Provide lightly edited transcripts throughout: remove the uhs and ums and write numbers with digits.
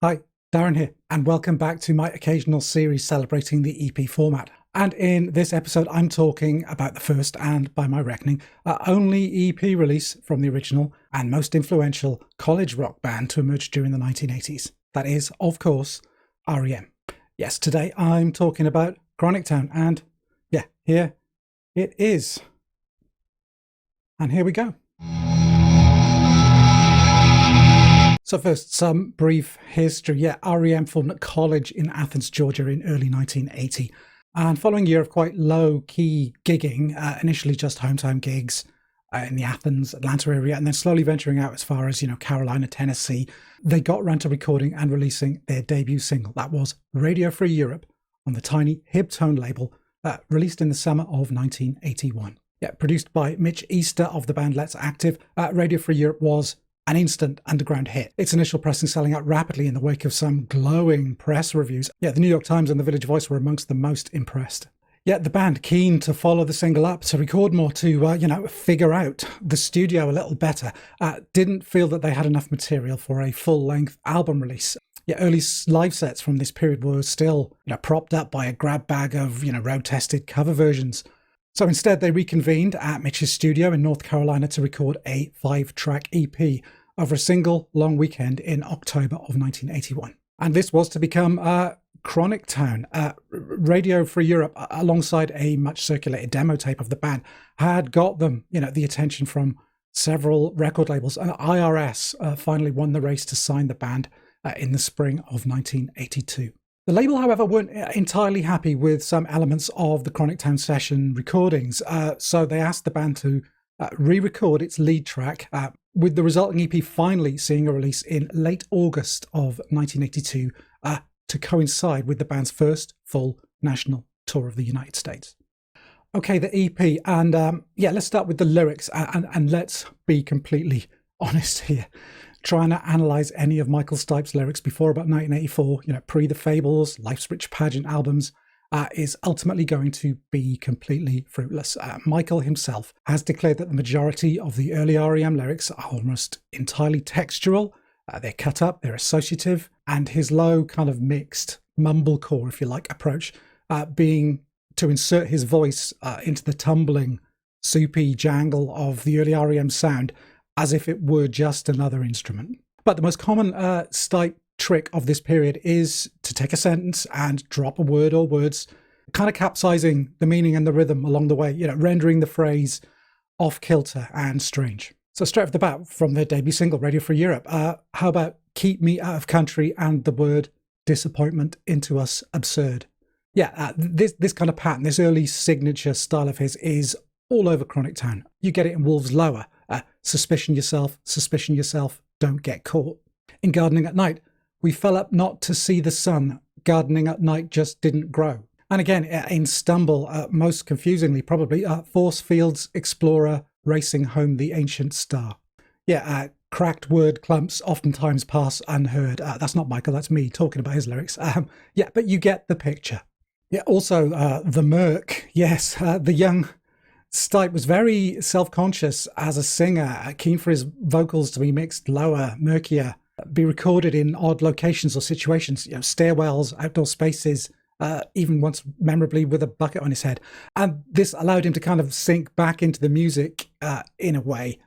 Hi, Darren here, and welcome back to my occasional series celebrating the EP format. And in this episode, I'm talking about the first and, by my reckoning, only EP release from the original and most influential college rock band to emerge during the 1980s. That is, of course, REM. Yes, today I'm talking about Chronic Town, and yeah, here it is. And here we go. So first, some brief history. Yeah, REM formed at college in Athens, Georgia in early 1980. And following a year of quite low-key gigging, initially just hometown gigs in the Athens, Atlanta area, and then slowly venturing out as far as, Carolina, Tennessee, they got around to recording and releasing their debut single. That was Radio Free Europe on the tiny Hibtone label, released in the summer of 1981. Yeah, produced by Mitch Easter of the band Let's Active, Radio Free Europe was an instant underground hit. Its initial pressing selling out rapidly in the wake of some glowing press reviews. Yeah, the New York Times and the Village Voice were amongst the most impressed. Yet the band, keen to follow the single up, to record more, to, figure out the studio a little better, didn't feel that they had enough material for a full-length album release. Yeah, early live sets from this period were still, propped up by a grab bag of, road-tested cover versions. So instead, they reconvened at Mitch's studio in North Carolina to record a 5-track EP over a single long weekend in October of 1981. And this was to become Chronic Town. Radio Free Europe, alongside a much circulated demo tape of the band, had got them, the attention from several record labels. And IRS finally won the race to sign the band in the spring of 1982. The label, however, weren't entirely happy with some elements of the Chronic Town session recordings, so they asked the band to re-record its lead track, with the resulting EP finally seeing a release in late August of 1982 to coincide with the band's first full national tour of the United States. Okay, the EP, and let's start with the lyrics, and let's be completely honest here. Trying to analyse any of Michael Stipe's lyrics before about 1984, pre the Fables, Life's Rich Pageant albums, is ultimately going to be completely fruitless. Michael himself has declared that the majority of the early REM lyrics are almost entirely textual, they're cut up, they're associative, and his low kind of mixed mumblecore, if you like, approach being to insert his voice into the tumbling, soupy jangle of the early REM sound, as if it were just another instrument. But the most common Stipe trick of this period is to take a sentence and drop a word or words, kind of capsizing the meaning and the rhythm along the way, rendering the phrase off-kilter and strange. So straight off the bat, from their debut single, Radio Free Europe, how about keep me out of country and the word disappointment into us absurd? Yeah, this kind of pattern, this early signature style of his is all over Chronic Town. You get it in Wolves Lower. Suspicion yourself, don't get caught. In Gardening at Night, we fell up not to see the sun, gardening at night just didn't grow. And again, in Stumble, most confusingly probably, Force Fields Explorer racing home the ancient star. Yeah, cracked word clumps oftentimes pass unheard. That's not Michael, that's me talking about his lyrics. Yeah, but you get the picture. Yeah, also the Merc, yes, the young Stipe was very self-conscious as a singer, keen for his vocals to be mixed lower, murkier, be recorded in odd locations or situations, stairwells, outdoor spaces, even once memorably with a bucket on his head. And this allowed him to kind of sink back into the music in a way.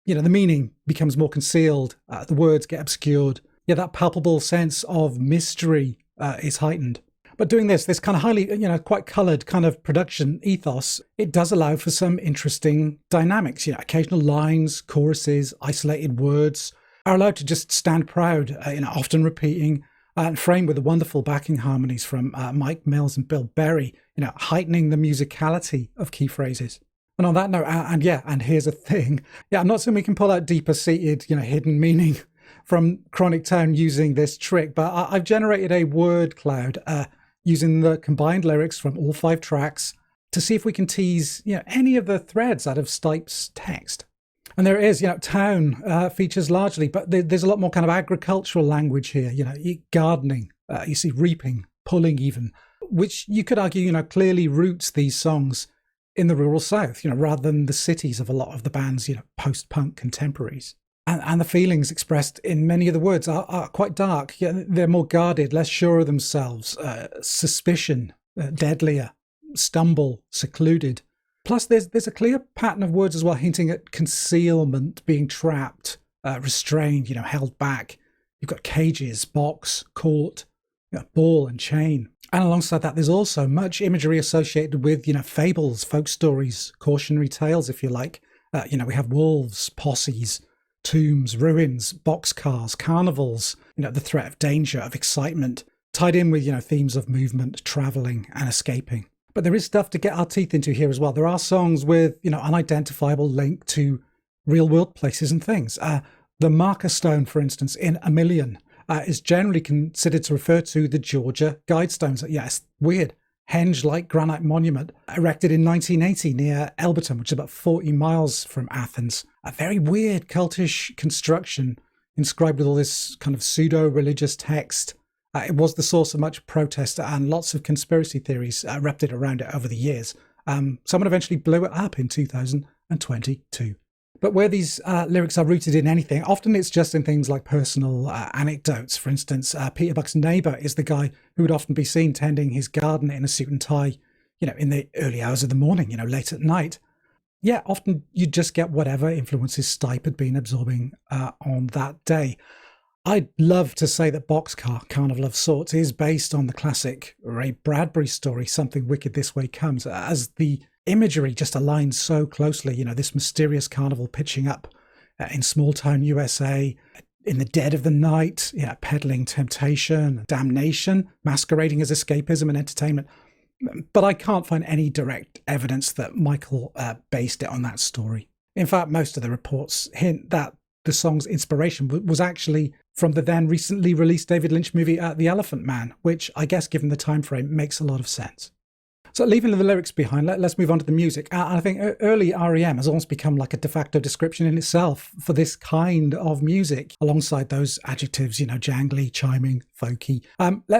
The meaning becomes more concealed, the words get obscured. Yeah, that palpable sense of mystery is heightened. But doing this kind of highly, quite coloured kind of production ethos, it does allow for some interesting dynamics. Occasional lines, choruses, isolated words are allowed to just stand proud, often repeating, and framed with the wonderful backing harmonies from Mike Mills and Bill Berry, heightening the musicality of key phrases. And on that note, and here's a thing. Yeah, I'm not saying we can pull out deeper seated, hidden meaning from Chronic Town using this trick, but I've generated a word cloud using the combined lyrics from all 5 tracks to see if we can tease, any of the threads out of Stipe's text. And there it is, town features largely, but there's a lot more kind of agricultural language here, gardening, you see reaping, pulling even, which you could argue, clearly roots these songs in the rural South, rather than the cities of a lot of the band's, post-punk contemporaries. And the feelings expressed in many of the words are quite dark. Yeah, they're more guarded, less sure of themselves, suspicion, deadlier, stumble, secluded. Plus, there's a clear pattern of words as well, hinting at concealment, being trapped, restrained, held back. You've got cages, box, court, ball and chain. And alongside that, there's also much imagery associated with, fables, folk stories, cautionary tales, if you like. We have wolves, posses, tombs, ruins, boxcars, carnivals, the threat of danger, of excitement, tied in with, themes of movement, traveling and escaping. But there is stuff to get our teeth into here as well. There are songs with, unidentifiable link to real world places and things. The marker stone, for instance, in A Million, is generally considered to refer to the Georgia Guidestones. Yeah, it's weird. Henge-like granite monument erected in 1980 near Elberton, which is about 40 miles from Athens. A very weird cultish construction inscribed with all this kind of pseudo-religious text. It was the source of much protest and lots of conspiracy theories erupted around it over the years. Someone eventually blew it up in 2022. But where these lyrics are rooted in anything, often it's just in things like personal anecdotes. For instance, Peter Buck's neighbour is the guy who would often be seen tending his garden in a suit and tie, in the early hours of the morning, late at night. Yeah, often you just get whatever influences Stipe had been absorbing on that day. I'd love to say that Boxcar, Carnival of Sorts, is based on the classic Ray Bradbury story, Something Wicked This Way Comes, as the imagery just aligns so closely, this mysterious carnival pitching up in small town USA, in the dead of the night, peddling temptation, damnation, masquerading as escapism and entertainment. But I can't find any direct evidence that Michael based it on that story. In fact, most of the reports hint that the song's inspiration was actually from the then recently released David Lynch movie The Elephant Man, which I guess, given the time frame, makes a lot of sense. So leaving the lyrics behind, let's move on to the music. I think early REM has almost become like a de facto description in itself for this kind of music, alongside those adjectives, jangly, chiming, folky.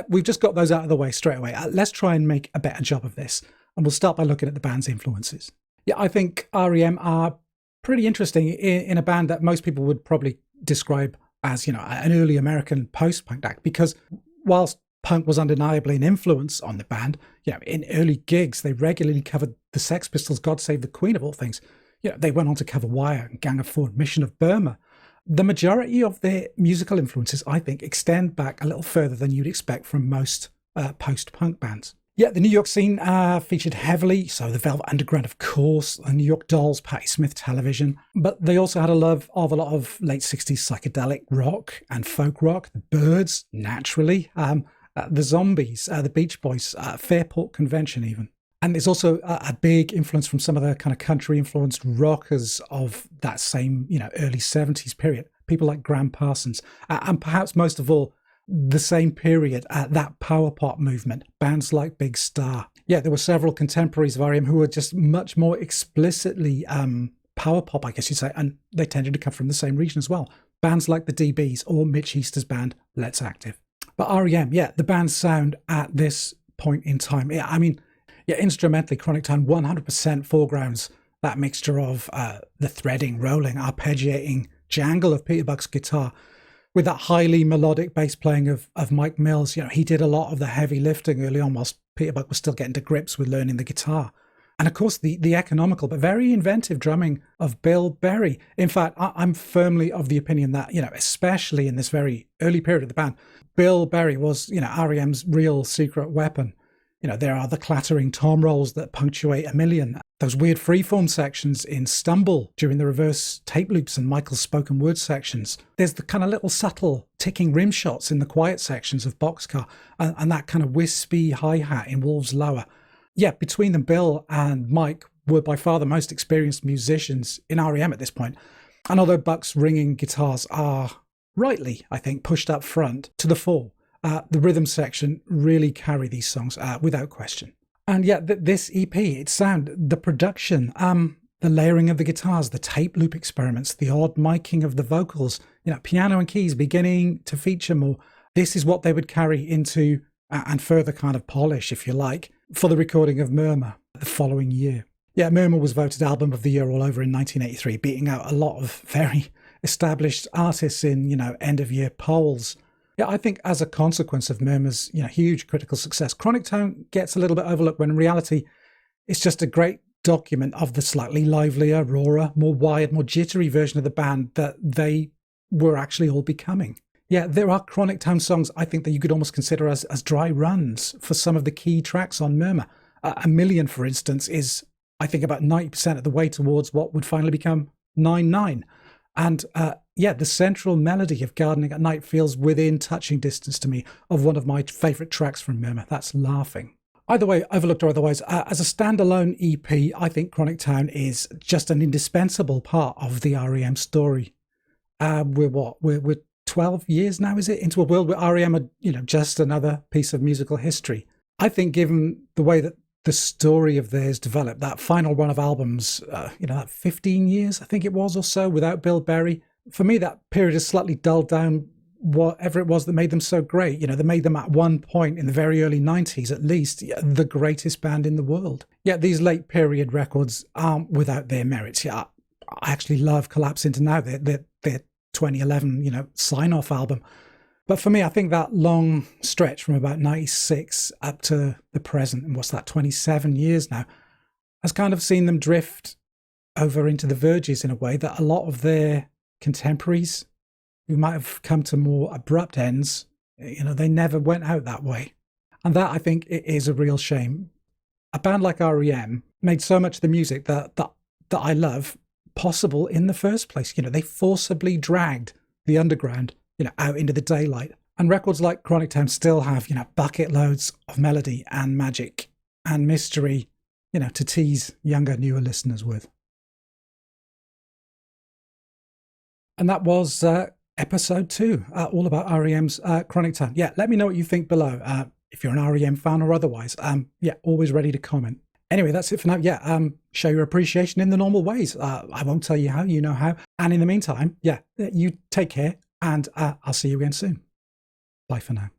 We've just got those out of the way straight away. Let's try and make a better job of this. And we'll start by looking at the band's influences. Yeah, I think REM are pretty interesting in a band that most people would probably describe as, an early American post-punk act, because whilst punk was undeniably an influence on the band, in early gigs, they regularly covered the Sex Pistols' God Save the Queen, of all things. They went on to cover Wire and Gang of Four, Mission of Burma. The majority of their musical influences, I think, extend back a little further than you'd expect from most post-punk bands. Yeah, the New York scene featured heavily, so the Velvet Underground, of course, the New York Dolls, Patti Smith Television, but they also had a love of a lot of late 60s psychedelic rock and folk rock, the Byrds, naturally, the Zombies, the Beach Boys, Fairport Convention even. And there's also a big influence from some of the kind of country-influenced rockers of that same, early 70s period, people like Graham Parsons, and perhaps most of all, the same period, that power pop movement, bands like Big Star. Yeah, there were several contemporaries of REM who were just much more explicitly power pop, I guess you'd say, and they tended to come from the same region as well. Bands like the DBs or Mitch Easter's band, Let's Active. But REM, the band's sound at this point in time, instrumentally, Chronic Tone 100% foregrounds that mixture of the threading, rolling, arpeggiating jangle of Peter Buck's guitar, with that highly melodic bass playing of Mike Mills. He did a lot of the heavy lifting early on whilst Peter Buck was still getting to grips with learning the guitar. And of course, the economical but very inventive drumming of Bill Berry. In fact, I'm firmly of the opinion that, especially in this very early period of the band, Bill Berry was, REM's real secret weapon. There are the clattering tom rolls that punctuate A Million, those weird freeform sections in Stumble during the reverse tape loops and Michael's spoken word sections. There's the kind of little subtle ticking rim shots in the quiet sections of Boxcar, and that kind of wispy hi-hat in Wolves Lower. Yeah, between them, Bill and Mike were by far the most experienced musicians in REM at this point. And although Buck's ringing guitars are, rightly, I think, pushed up front to the fore, the rhythm section really carry these songs without question. And this EP, its sound, the production, the layering of the guitars, the tape loop experiments, the odd miking of the vocals, piano and keys beginning to feature more. This is what they would carry into and further kind of polish, if you like, for the recording of Murmur the following year. Yeah, Murmur was voted Album of the Year all over in 1983, beating out a lot of very established artists in, end of year polls. Yeah, I think as a consequence of Murmur's, huge critical success, Chronic Town gets a little bit overlooked when in reality it's just a great document of the slightly livelier, rawer, more wired, more jittery version of the band that they were actually all becoming. Yeah, there are Chronic Town songs I think that you could almost consider as dry runs for some of the key tracks on Murmur. A Million, for instance, is, I think, about 90% of the way towards what would finally become 9/9. And the central melody of Gardening at Night feels within touching distance to me of one of my favourite tracks from Murmur. That's Laughing. Either way, overlooked or otherwise, as a standalone EP, I think Chronic Town is just an indispensable part of the REM story. We're 12 years now, is it, into a world where REM are, just another piece of musical history. I think given the way that the story of theirs developed, that final run of albums, that 15 years, I think it was or so, without Bill Berry, for me, that period has slightly dulled down whatever it was that made them so great. That made them at one point in the very early 90s, at least, the greatest band in the world. Yet these late period records aren't without their merits. Yeah, I actually love Collapse Into Now, their 2011, sign-off album. But for me, I think that long stretch from about 96 up to the present, and what's that, 27 years now, has kind of seen them drift over into the verges in a way that a lot of their contemporaries who might have come to more abrupt ends, they never went out that way. And that, I think, is a real shame. A band like REM made so much of the music that I love possible in the first place. They forcibly dragged the underground, out into the daylight. And records like Chronic Town still have, bucket loads of melody and magic and mystery, to tease younger, newer listeners with. And that was episode 2, all about REM's Chronic Town. Yeah, let me know what you think below. If you're an REM fan or otherwise. Always ready to comment. Anyway, that's it for now. Show your appreciation in the normal ways. I won't tell you how, you know how. And in the meantime, you take care, and I'll see you again soon. Bye for now.